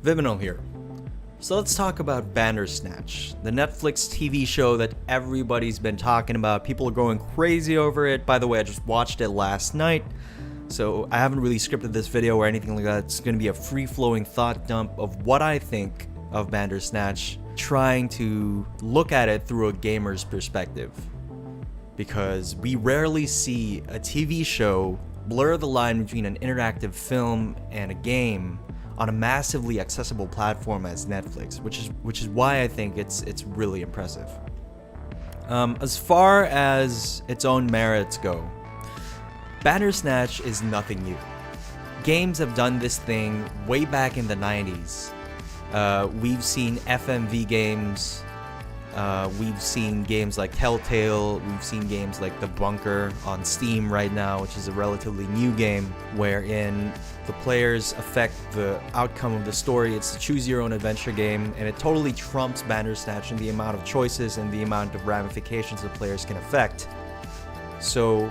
Vyminal here. So let's talk about Bandersnatch, the Netflix TV show that everybody's been talking about. People are going crazy over it. By the way, I just watched it last night, so I haven't really scripted this video or anything like that. It's going to be a free-flowing thought dump of what I think of Bandersnatch, trying to look at it through a gamer's perspective. Because we rarely see a TV show blur the line between an interactive film and a game on a massively accessible platform as Netflix, which is why I think it's really impressive. As far as its own merits go, Bandersnatch is nothing new. Games have done this thing way back in the 90s. We've seen FMV games. We've seen games like Telltale. We've seen games like The Bunker on Steam right now, which is a relatively new game wherein the players affect the outcome of the story. It's a choose-your-own-adventure game, and it totally trumps Bandersnatch in the amount of choices and the amount of ramifications the players can affect. So,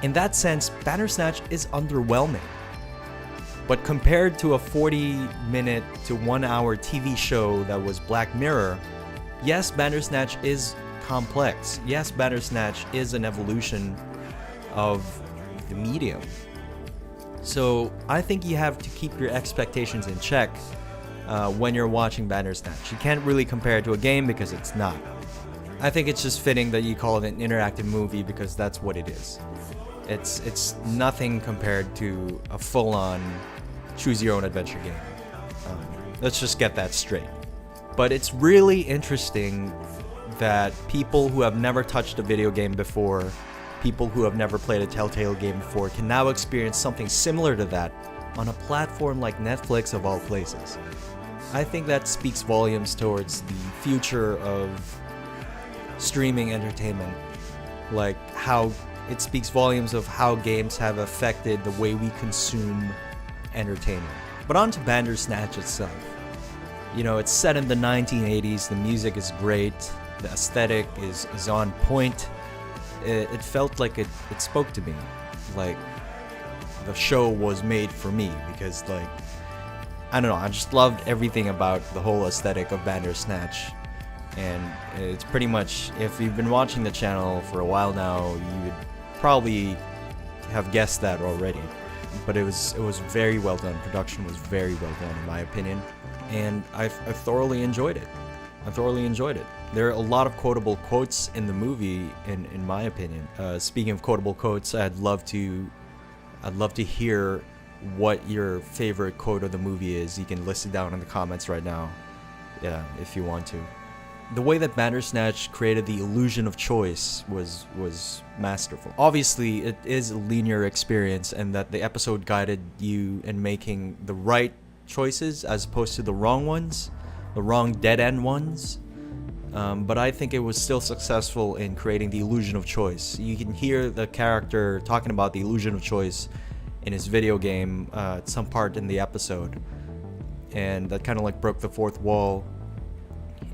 in that sense, Bandersnatch is underwhelming. But compared to a 40-minute to 1-hour TV show that was Black Mirror, yes, Bandersnatch is complex. Yes, Bandersnatch is an evolution of the medium. So I think you have to keep your expectations in check when you're watching Bandersnatch. You can't really compare it to a game because it's not. I think it's just fitting that you call it an interactive movie because that's what it is. It's nothing compared to a full-on choose-your-own-adventure game. Let's just get that straight. But it's really interesting that people who have never touched a video game before, people who have never played a Telltale game before, can now experience something similar to that on a platform like Netflix of all places. I think that speaks volumes towards the future of streaming entertainment, like how it speaks volumes of how games have affected the way we consume entertainment. But on to Bandersnatch itself. You know, it's set in the 1980s, the music is great, the aesthetic is on point. It felt like it spoke to me, like the show was made for me, because like, I don't know, I just loved everything about the whole aesthetic of Bandersnatch. And it's pretty much, if you've been watching the channel for a while now, you would probably have guessed that already. But it was very well done. Production was very well done in my opinion. And I thoroughly enjoyed it. There are a lot of quotable quotes in the movie, in my opinion. Speaking of quotable quotes, I'd love to hear what your favorite quote of the movie is. You can list it down in the comments right now, yeah, if you want to. The way that Bandersnatch created the illusion of choice was masterful. Obviously, it is a linear experience, and that the episode guided you in making the right choices as opposed to the wrong ones, the wrong dead-end ones. But I think it was still successful in creating the illusion of choice. You can hear the character talking about the illusion of choice in his video game at some part in the episode, and that kind of like broke the fourth wall,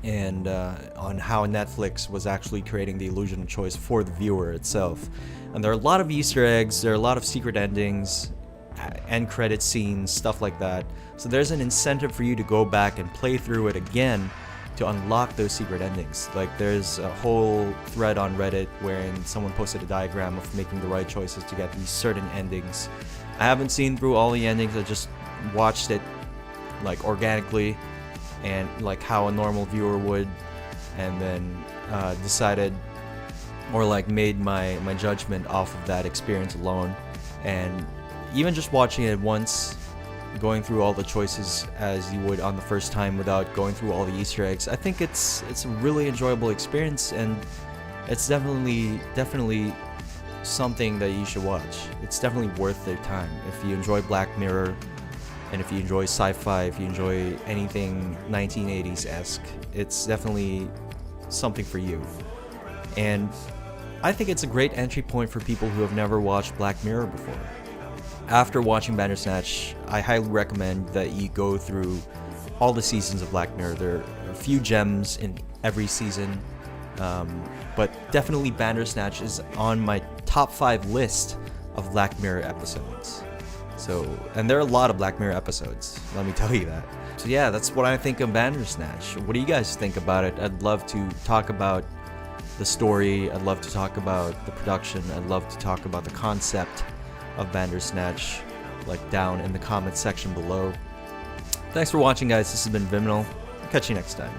and on how Netflix was actually creating the illusion of choice for the viewer itself. And there are a lot of Easter eggs, there are a lot of secret endings, end credit scenes, stuff like that. So there's an incentive for you to go back and play through it again to unlock those secret endings. Like there's a whole thread on Reddit wherein someone posted a diagram of making the right choices to get these certain endings. I haven't seen through all the endings, I just watched it like organically and like how a normal viewer would, and then decided, or like made my judgment off of that experience alone. And even just watching it once, going through all the choices as you would on the first time without going through all the Easter eggs, I think it's a really enjoyable experience, and it's definitely something that you should watch. It's definitely worth their time. If you enjoy Black Mirror, and if you enjoy sci-fi, if you enjoy anything 1980s-esque, it's definitely something for you. And I think it's a great entry point for people who have never watched Black Mirror before. After watching Bandersnatch, I highly recommend that you go through all the seasons of Black Mirror. There are a few gems in every season, but definitely Bandersnatch is on my top 5 list of Black Mirror episodes. So, and there are a lot of Black Mirror episodes, let me tell you that. So yeah, that's what I think of Bandersnatch. What do you guys think about it? I'd love to talk about the story. I'd love to talk about the production. I'd love to talk about the concept of Bandersnatch, like down in the comments section below. Thanks for watching, guys. This has been Vyminal. Catch you next time.